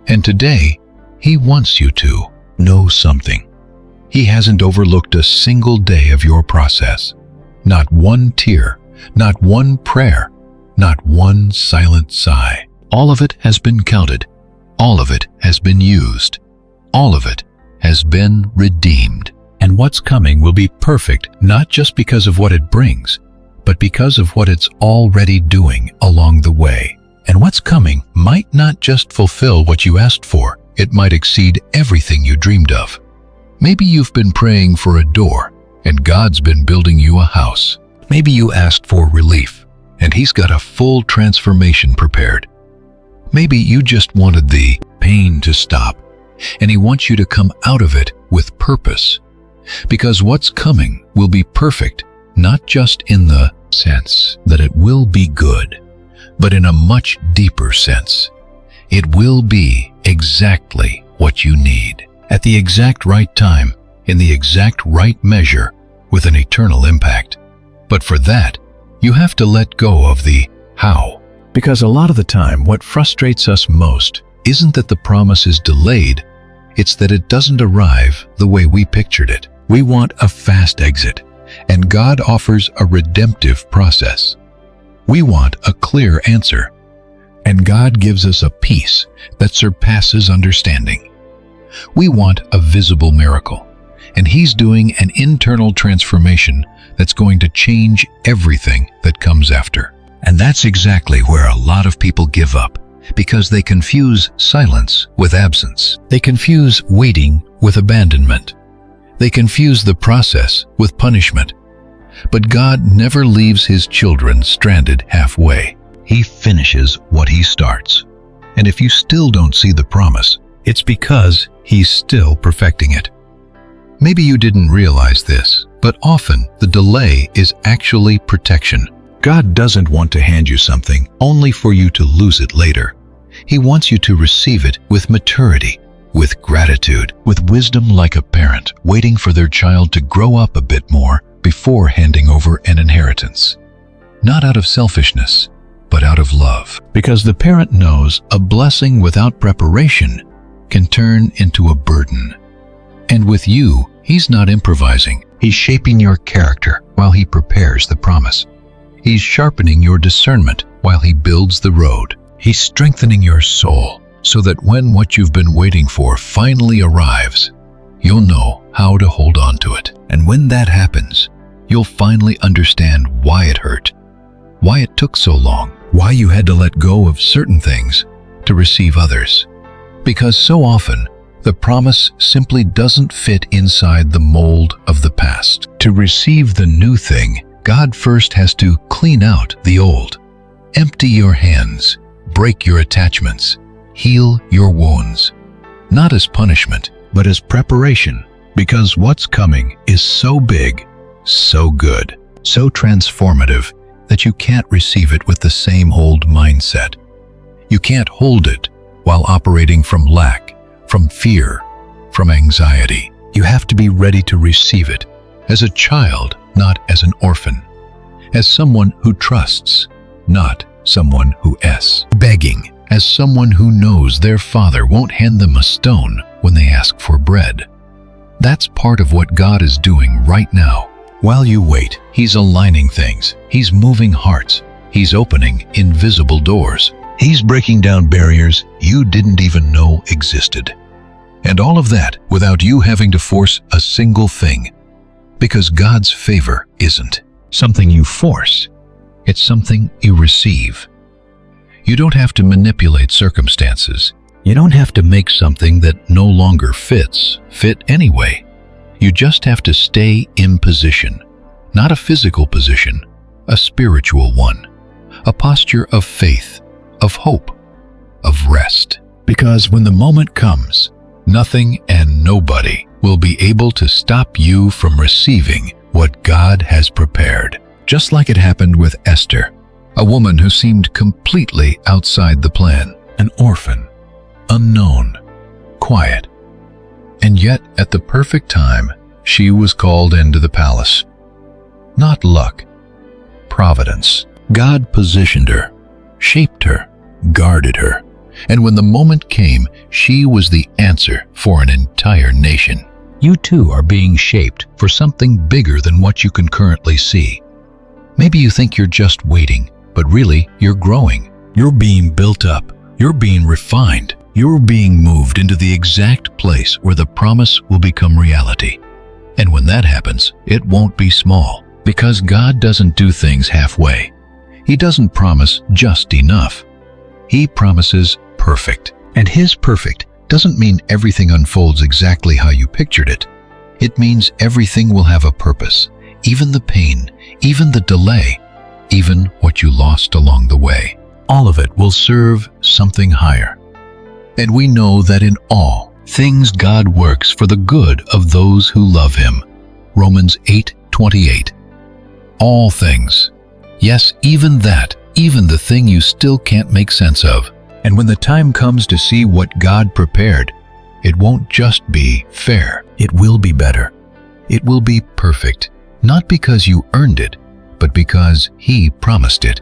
And today, He wants you to know something. He hasn't overlooked a single day of your process. Not one tear, not one prayer, not one silent sigh. All of it has been counted. All of it has been used. All of it has been redeemed. And what's coming will be perfect, not just because of what it brings, but because of what it's already doing along the way. And what's coming might not just fulfill what you asked for, it might exceed everything you dreamed of. Maybe you've been praying for a door, and God's been building you a house. Maybe you asked for relief, and He's got a full transformation prepared. Maybe you just wanted the pain to stop, and He wants you to come out of it with purpose. Because what's coming will be perfect, not just in the sense that it will be good, but in a much deeper sense. It will be exactly what you need, at the exact right time, in the exact right measure, with an eternal impact. But for that, you have to let go of the how. Because a lot of the time, what frustrates us most isn't that the promise is delayed, it's that it doesn't arrive the way we pictured it. We want a fast exit, and God offers a redemptive process. We want a clear answer, and God gives us a peace that surpasses understanding. We want a visible miracle, and He's doing an internal transformation that's going to change everything that comes after. And that's exactly where a lot of people give up, because they confuse silence with absence. They confuse waiting with abandonment. They confuse the process with punishment. But God never leaves His children stranded halfway. He finishes what He starts. And if you still don't see the promise, it's because He's still perfecting it. Maybe you didn't realize this, but often the delay is actually protection. God doesn't want to hand you something only for you to lose it later. He wants you to receive it with maturity, with gratitude, with wisdom, like a parent waiting for their child to grow up a bit more before handing over an inheritance. Not out of selfishness, but out of love. Because the parent knows a blessing without preparation can turn into a burden. And with you, He's not improvising. He's shaping your character while He prepares the promise. He's sharpening your discernment while He builds the road. He's strengthening your soul so that when what you've been waiting for finally arrives, you'll know how to hold on to it. And when that happens, you'll finally understand why it hurt, why it took so long, why you had to let go of certain things to receive others. Because so often, the promise simply doesn't fit inside the mold of the past. To receive the new thing, God first has to clean out the old. Empty your hands, break your attachments, heal your wounds. Not as punishment, but as preparation. Because what's coming is so big, so good, so transformative that you can't receive it with the same old mindset. You can't hold it while operating from lack, from fear, from anxiety. You have to be ready to receive it as a child, not as an orphan. As someone who trusts, not someone who begging, as someone who knows their Father won't hand them a stone when they ask for bread. That's part of what God is doing right now. While you wait, He's aligning things. He's moving hearts. He's opening invisible doors. He's breaking down barriers you didn't even know existed. And all of that without you having to force a single thing. Because God's favor isn't something you force. It's something you receive. You don't have to manipulate circumstances. You don't have to make something that no longer fit anyway. You just have to stay in position. Not a physical position, a spiritual one. A posture of faith, of hope, of rest. Because when the moment comes, nothing and nobody will be able to stop you from receiving what God has prepared. Just like it happened with Esther, a woman who seemed completely outside the plan, an orphan, unknown, quiet. And yet, at the perfect time, she was called into the palace. Not luck, providence. God positioned her, shaped her, guarded her, and when the moment came, she was the answer for an entire nation. You too are being shaped for something bigger than what you can currently see. Maybe you think you're just waiting, but really you're growing. You're being built up. You're being refined. You're being moved into the exact place where the promise will become reality. And when that happens, it won't be small, because God doesn't do things halfway. He doesn't promise just enough. He promises perfect. And His perfect doesn't mean everything unfolds exactly how you pictured it. It means everything will have a purpose, even the pain, even the delay, even what you lost along the way. All of it will serve something higher. And we know that in all things God works for the good of those who love Him. Romans 8:28. All things. Yes, even that, even the thing you still can't make sense of. And when the time comes to see what God prepared, it won't just be fair. It will be better. It will be perfect, not because you earned it, but because He promised it.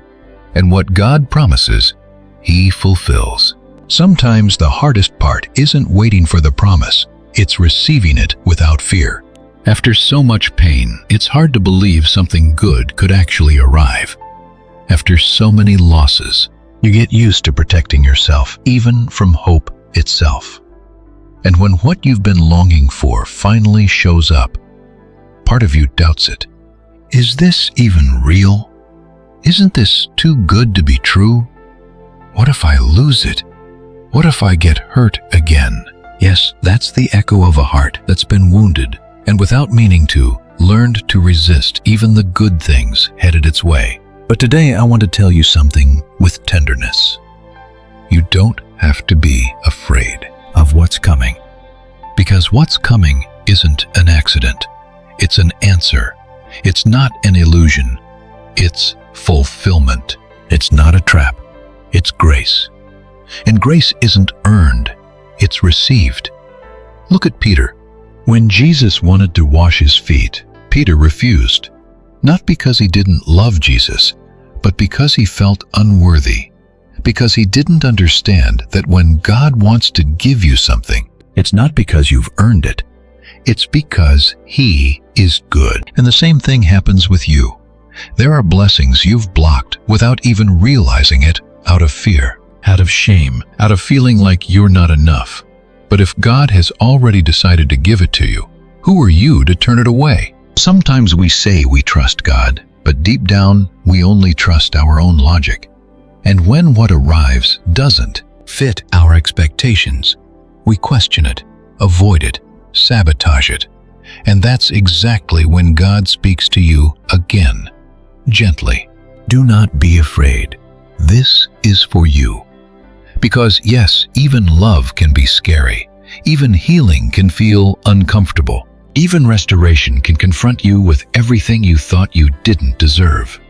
And what God promises, He fulfills. Sometimes the hardest part isn't waiting for the promise, it's receiving it without fear. After so much pain, it's hard to believe something good could actually arrive. After so many losses, you get used to protecting yourself, even from hope itself. And when what you've been longing for finally shows up, part of you doubts it. Is this even real? Isn't this too good to be true? What if I lose it? What if I get hurt again? Yes, that's the echo of a heart that's been wounded, and without meaning to, learned to resist even the good things headed its way. But today I want to tell you something with tenderness. You don't have to be afraid of what's coming, because what's coming isn't an accident. It's an answer. It's not an illusion. It's fulfillment. It's not a trap. It's grace. And grace isn't earned. It's received. Look at Peter. When Jesus wanted to wash his feet, Peter refused. Not because he didn't love Jesus, but because he felt unworthy. Because he didn't understand that when God wants to give you something, it's not because you've earned it. It's because He is good. And the same thing happens with you. There are blessings you've blocked without even realizing it, out of fear, out of shame, out of feeling like you're not enough. But if God has already decided to give it to you, who are you to turn it away? Sometimes we say we trust God, but deep down, we only trust our own logic. And when what arrives doesn't fit our expectations, we question it, avoid it, sabotage it. And that's exactly when God speaks to you again, gently. Do not be afraid. This is for you. Because yes, even love can be scary. Even healing can feel uncomfortable. Even restoration can confront you with everything you thought you didn't deserve.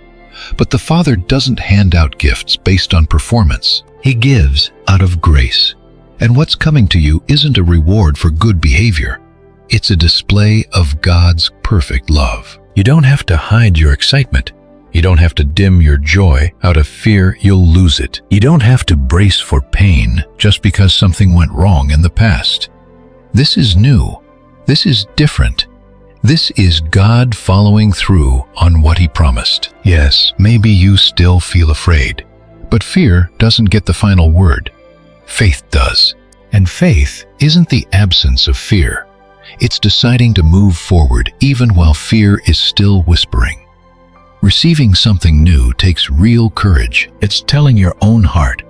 But the Father doesn't hand out gifts based on performance. He gives out of grace. And what's coming to you isn't a reward for good behavior. It's a display of God's perfect love. You don't have to hide your excitement. You don't have to dim your joy out of fear you'll lose it. You don't have to brace for pain just because something went wrong in the past. This is new. This is different. This is God following through on what He promised. Yes, maybe you still feel afraid, but fear doesn't get the final word. Faith does. And faith isn't the absence of fear. It's deciding to move forward even while fear is still whispering. Receiving something new takes real courage. It's telling your own heart,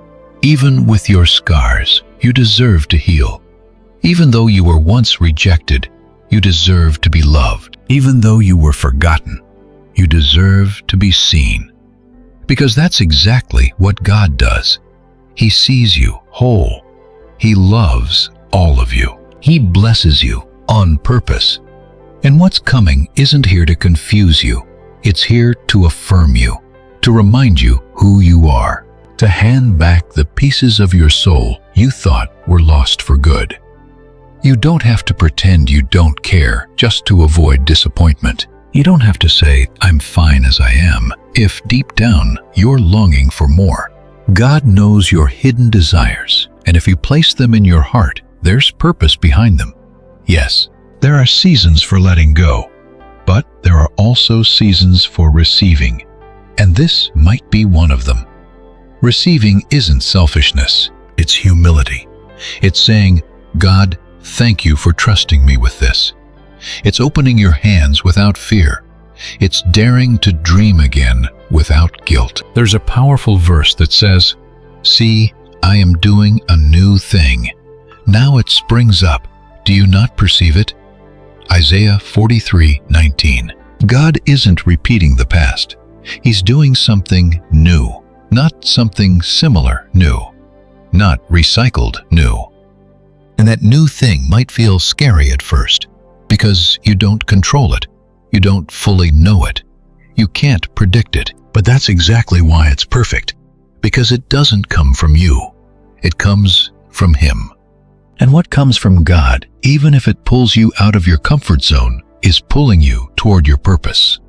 even with your scars, you deserve to heal. Even though you were once rejected, you deserve to be loved. Even though you were forgotten, you deserve to be seen. Because that's exactly what God does. He sees you whole. He loves all of you. He blesses you on purpose. And what's coming isn't here to confuse you. It's here to affirm you, to remind you who you are, to hand back the pieces of your soul you thought were lost for good. You don't have to pretend you don't care just to avoid disappointment. You don't have to say, "I'm fine as I am," if deep down you're longing for more. God knows your hidden desires, and if you place them in your heart, there's purpose behind them. Yes, there are seasons for letting go, but there are also seasons for receiving, and this might be one of them. Receiving isn't selfishness, it's humility. It's saying, "God, thank you for trusting me with this." It's opening your hands without fear. It's daring to dream again without guilt. There's a powerful verse that says, "See, I am doing a new thing. Now it springs up. Do you not perceive it?" Isaiah 43:19. God isn't repeating the past. He's doing something new, not something similar new, not recycled new. And that new thing might feel scary at first, because you don't control it. You don't fully know it. You can't predict it. But that's exactly why it's perfect, because it doesn't come from you. It comes from Him. And what comes from God, even if it pulls you out of your comfort zone, is pulling you toward your purpose.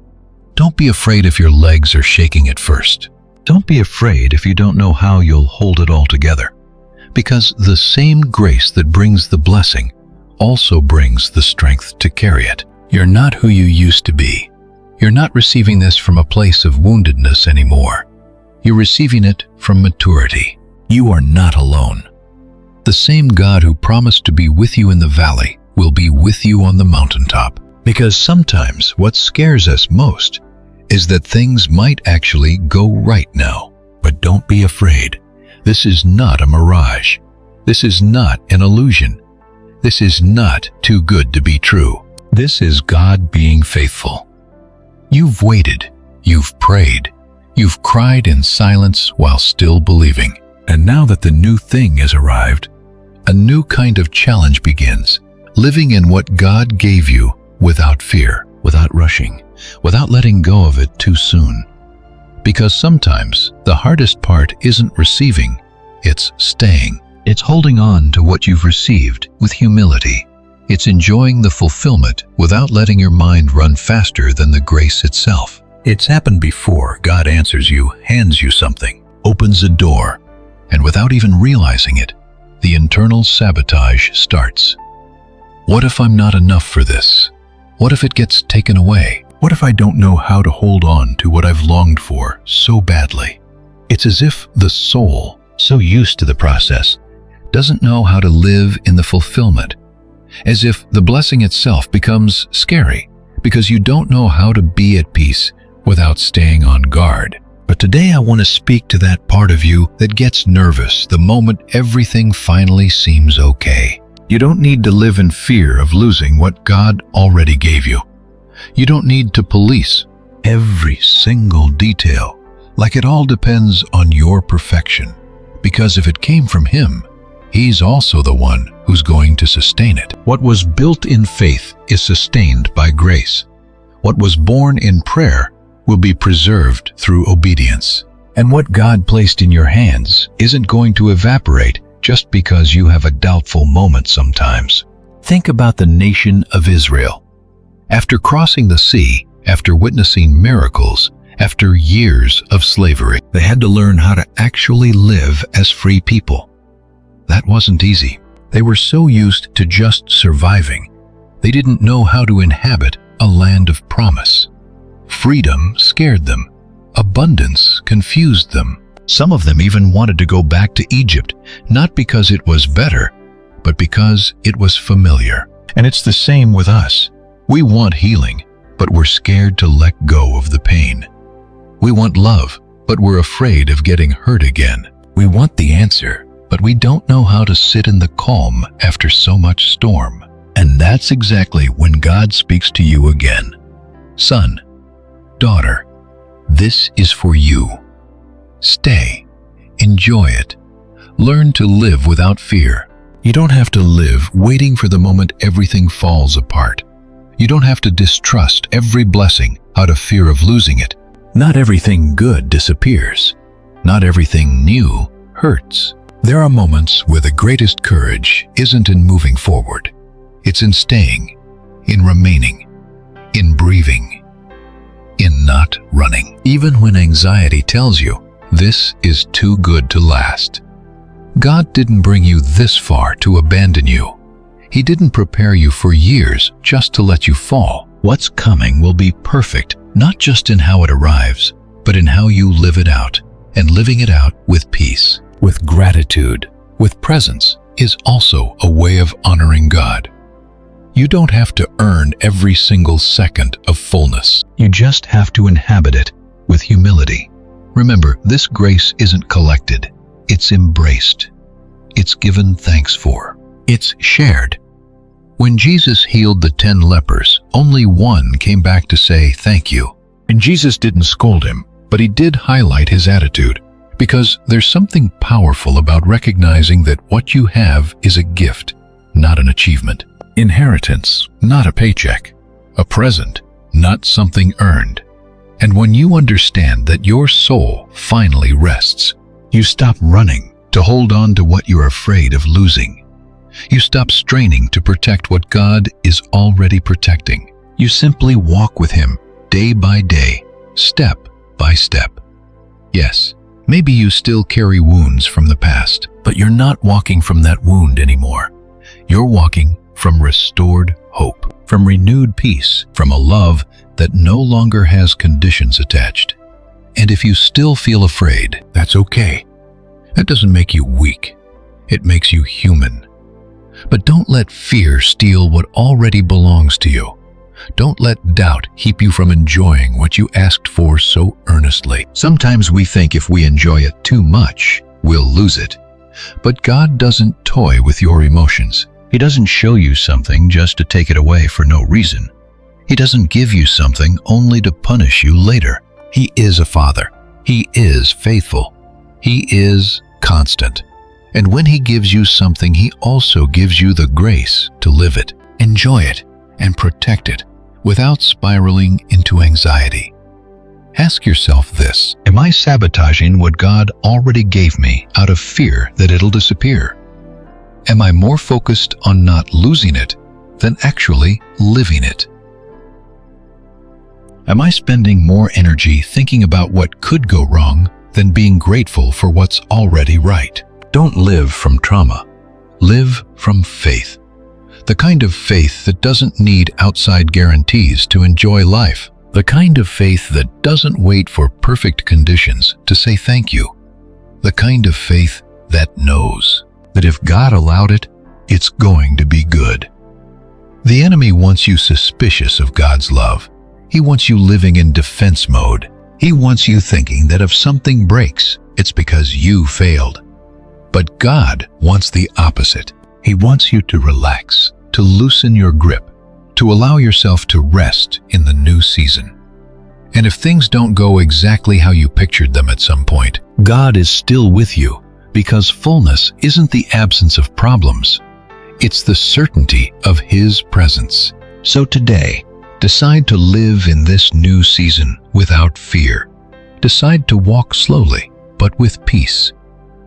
Don't be afraid if your legs are shaking at first. Don't be afraid if you don't know how you'll hold it all together, because the same grace that brings the blessing also brings the strength to carry it. You're not who you used to be. You're not receiving this from a place of woundedness anymore. You're receiving it from maturity. You are not alone. The same God who promised to be with you in the valley will be with you on the mountaintop. Because sometimes what scares us most is that things might actually go right now. But don't be afraid. This is not a mirage. This is not an illusion. This is not too good to be true. This is God being faithful. You've waited, you've prayed, you've cried in silence while still believing. And now that the new thing has arrived, a new kind of challenge begins, living in what God gave you without fear, without rushing, without letting go of it too soon. Because sometimes the hardest part isn't receiving, it's staying. It's holding on to what you've received with humility. It's enjoying the fulfillment without letting your mind run faster than the grace itself. It's happened before. God answers you, hands you something, opens a door, and without even realizing it, the internal sabotage starts. What if I'm not enough for this? What if it gets taken away? What if I don't know how to hold on to what I've longed for so badly? It's as if the soul, so used to the process, doesn't know how to live in the fulfillment. As if the blessing itself becomes scary because you don't know how to be at peace without staying on guard. But today I want to speak to that part of you that gets nervous the moment everything finally seems okay. You don't need to live in fear of losing what God already gave you. You don't need to police every single detail like it all depends on your perfection. Because if it came from Him, He's also the one who's going to sustain it. What was built in faith is sustained by grace. What was born in prayer will be preserved through obedience. And what God placed in your hands isn't going to evaporate just because you have a doubtful moment sometimes. Think about the nation of Israel. After crossing the sea, after witnessing miracles, after years of slavery, they had to learn how to actually live as free people. That wasn't easy. They were so used to just surviving. They didn't know how to inhabit a land of promise. Freedom scared them. Abundance confused them. Some of them even wanted to go back to Egypt, not because it was better, but because it was familiar. And it's the same with us. We want healing, but we're scared to let go of the pain. We want love, but we're afraid of getting hurt again. We want the answer, but we don't know how to sit in the calm after so much storm. And that's exactly when God speaks to you again. Son, daughter, this is for you. Stay. Enjoy it. Learn to live without fear. You don't have to live waiting for the moment everything falls apart. You don't have to distrust every blessing out of fear of losing it. Not everything good disappears. Not everything new hurts. There are moments where the greatest courage isn't in moving forward. It's in staying, in remaining, in breathing, in not running. Even when anxiety tells you this is too good to last. God didn't bring you this far to abandon you. He didn't prepare you for years just to let you fall. What's coming will be perfect, not just in how it arrives, but in how you live it out, and living it out with peace, with gratitude, with presence is also a way of honoring God. You don't have to earn every single second of fullness. You just have to inhabit it with humility. Remember, this grace isn't collected. It's embraced. It's given thanks for. It's shared. When Jesus healed the 10 lepers, only one came back to say thank you. And Jesus didn't scold him, but he did highlight his attitude, because there's something powerful about recognizing that what you have is a gift, not an achievement. Inheritance, not a paycheck. A present, not something earned. And when you understand that your soul finally rests, you stop running to hold on to what you're afraid of losing. You stop straining to protect what God is already protecting. You simply walk with Him day by day, step by step. Yes, maybe you still carry wounds from the past, but you're not walking from that wound anymore. You're walking from restored hope, from renewed peace, from a love that no longer has conditions attached. And if you still feel afraid, that's okay. That doesn't make you weak. It makes you human. But don't let fear steal what already belongs to you. Don't let doubt keep you from enjoying what you asked for so earnestly. Sometimes we think if we enjoy it too much, we'll lose it. But God doesn't toy with your emotions. He doesn't show you something just to take it away for no reason. He doesn't give you something only to punish you later. He is a Father. He is faithful. He is constant. And when He gives you something, He also gives you the grace to live it, enjoy it, and protect it without spiraling into anxiety. Ask yourself this: am I sabotaging what God already gave me out of fear that it'll disappear? Am I more focused on not losing it than actually living it? Am I spending more energy thinking about what could go wrong than being grateful for what's already right? Don't live from trauma. Live from faith. The kind of faith that doesn't need outside guarantees to enjoy life. The kind of faith that doesn't wait for perfect conditions to say thank you. The kind of faith that knows that if God allowed it, it's going to be good. The enemy wants you suspicious of God's love. He wants you living in defense mode. He wants you thinking that if something breaks, it's because you failed. But God wants the opposite. He wants you to relax, to loosen your grip, to allow yourself to rest in the new season. And if things don't go exactly how you pictured them at some point, God is still with you, because fullness isn't the absence of problems. It's the certainty of His presence. So today, decide to live in this new season without fear. Decide to walk slowly, but with peace.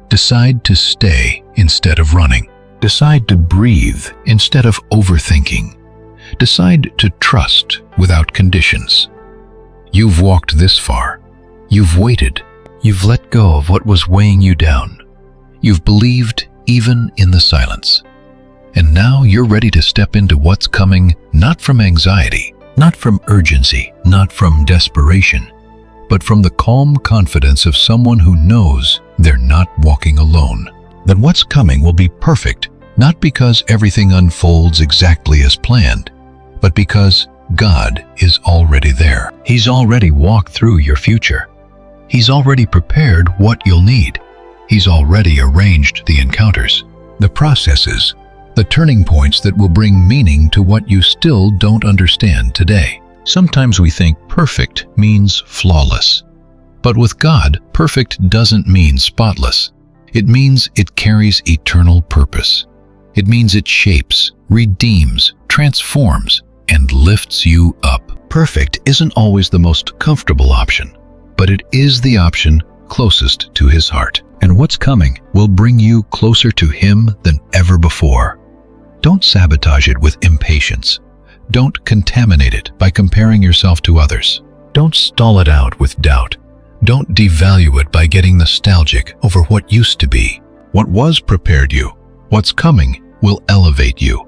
Decide to stay instead of running. Decide to breathe instead of overthinking. Decide to trust without conditions. You've walked this far. You've waited. You've let go of what was weighing you down. You've believed even in the silence. And now you're ready to step into what's coming, not from anxiety, not from urgency, not from desperation, but from the calm confidence of someone who knows they're not walking alone. That what's coming will be perfect, not because everything unfolds exactly as planned, but because God is already there. He's already walked through your future. He's already prepared what you'll need. He's already arranged the encounters, the processes, the turning points that will bring meaning to what you still don't understand today. Sometimes we think perfect means flawless. But with God, perfect doesn't mean spotless. It means it carries eternal purpose. It means it shapes, redeems, transforms, and lifts you up. Perfect isn't always the most comfortable option, but it is the option closest to His heart. And what's coming will bring you closer to Him than ever before. Don't sabotage it with impatience. Don't contaminate it by comparing yourself to others. Don't stall it out with doubt. Don't devalue it by getting nostalgic over what used to be. What was prepared you, what's coming will elevate you.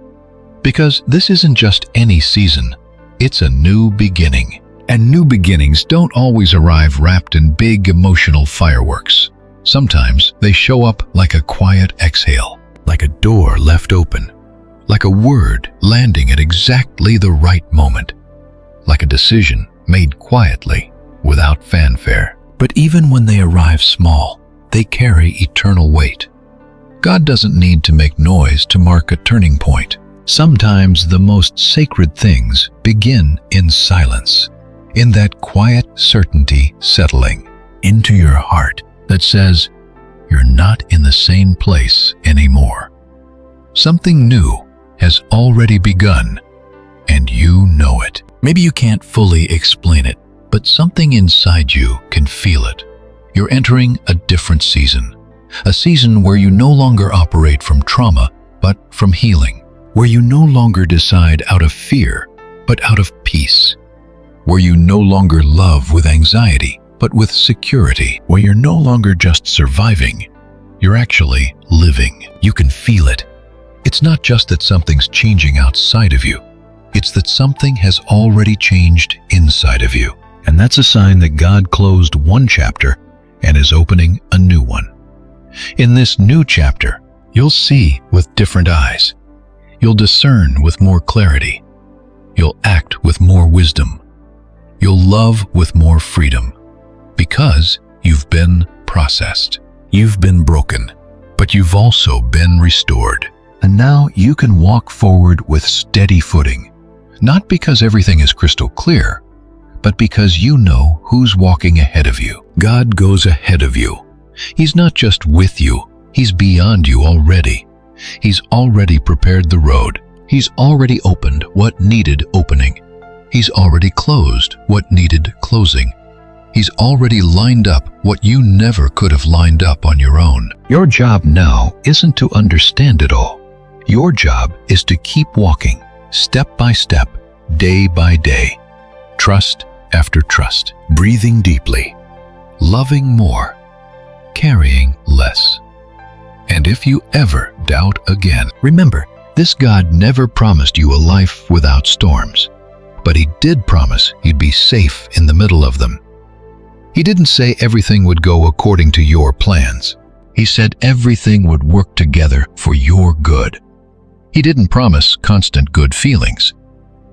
Because this isn't just any season, it's a new beginning. And new beginnings don't always arrive wrapped in big emotional fireworks. Sometimes they show up like a quiet exhale, like a door left open, like a word landing at exactly the right moment, like a decision made quietly, without fanfare. But even when they arrive small, they carry eternal weight. God doesn't need to make noise to mark a turning point. Sometimes the most sacred things begin in silence, in that quiet certainty settling into your heart that says, you're not in the same place anymore. Something new has already begun, and you know it. Maybe you can't fully explain it, but something inside you can feel it. You're entering a different season, a season where you no longer operate from trauma, but from healing, where you no longer decide out of fear, but out of peace, where you no longer love with anxiety, but with security, where you're no longer just surviving, you're actually living. You can feel it. It's not just that something's changing outside of you, it's that something has already changed inside of you. And that's a sign that God closed one chapter and is opening a new one. In this new chapter, you'll see with different eyes. You'll discern with more clarity. You'll act with more wisdom. You'll love with more freedom. Because you've been processed. You've been broken, but you've also been restored. And now you can walk forward with steady footing. Not because everything is crystal clear, but because you know who's walking ahead of you. God goes ahead of you. He's not just with you, He's beyond you already. He's already prepared the road. He's already opened what needed opening. He's already closed what needed closing. He's already lined up what you never could have lined up on your own. Your job now isn't to understand it all. Your job is to keep walking, step by step, day by day, trust after trust, breathing deeply, loving more, carrying less. And if you ever doubt again, remember, this God never promised you a life without storms, but He did promise you'd be safe in the middle of them. He didn't say everything would go according to your plans. He said everything would work together for your good. He didn't promise constant good feelings.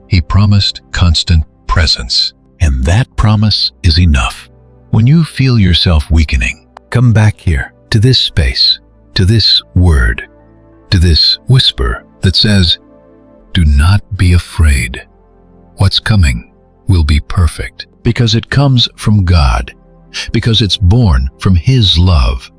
He promised constant presence. And that promise is enough. When you feel yourself weakening, come back here, to this space, to this word, to this whisper that says, do not be afraid. What's coming will be perfect. Because it comes from God, because it's born from His love,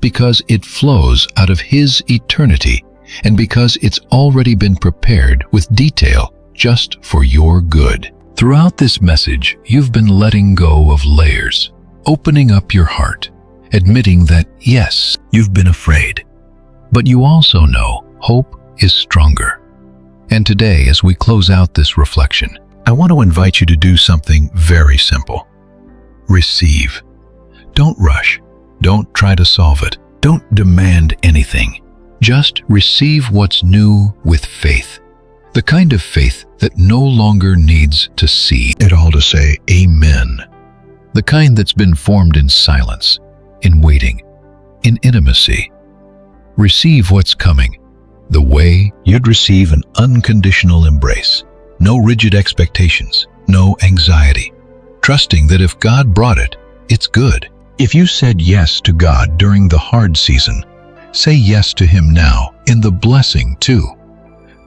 because it flows out of His eternity, and because it's already been prepared with detail just for your good. Throughout this message, you've been letting go of layers, opening up your heart, admitting that, yes, you've been afraid, but you also know hope is stronger. And today, as we close out this reflection, I want to invite you to do something very simple. Receive. Don't rush. Don't try to solve it. Don't demand anything. Just receive what's new with faith. The kind of faith that no longer needs to see it all to say amen. The kind that's been formed in silence, in waiting, in intimacy. Receive what's coming, the way you'd receive an unconditional embrace. No rigid expectations, no anxiety. Trusting that if God brought it, it's good. If you said yes to God during the hard season, say yes to Him now in the blessing too.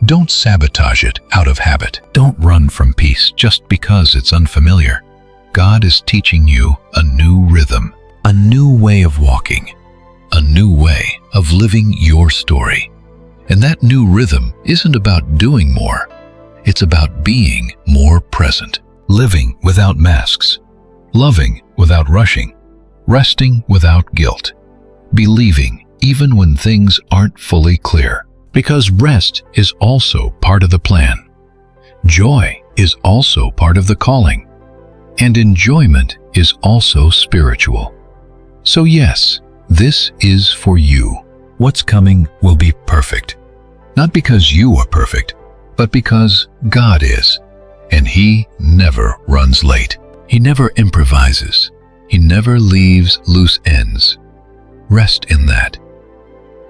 Don't sabotage it out of habit. Don't run from peace just because it's unfamiliar. God is teaching you a new rhythm, a new way of walking, a new way of living your story. And that new rhythm isn't about doing more. It's about being more present, living without masks, loving without rushing, resting without guilt, believing even when things aren't fully clear. Because rest is also part of the plan. Joy is also part of the calling. And enjoyment is also spiritual. So yes, this is for you. What's coming will be perfect. Not because you are perfect, but because God is. And He never runs late. He never improvises. He never leaves loose ends. Rest in that.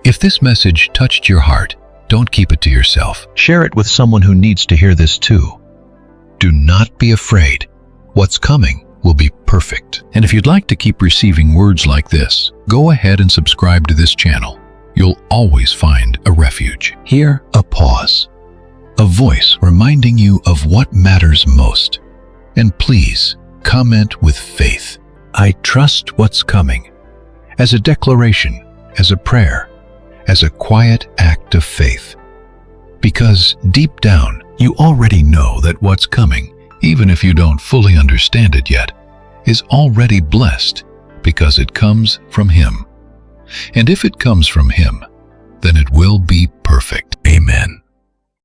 If this message touched your heart, don't keep it to yourself. Share it with someone who needs to hear this too. Do not be afraid. What's coming will be perfect. And if you'd like to keep receiving words like this, go ahead and subscribe to this channel. You'll always find a refuge. Here, a pause. A voice reminding you of what matters most. And please, comment with faith. I trust what's coming. As a declaration, as a prayer, as a quiet act of faith. Because deep down, you already know that what's coming, even if you don't fully understand it yet, is already blessed because it comes from Him. And if it comes from Him, then it will be perfect. Amen.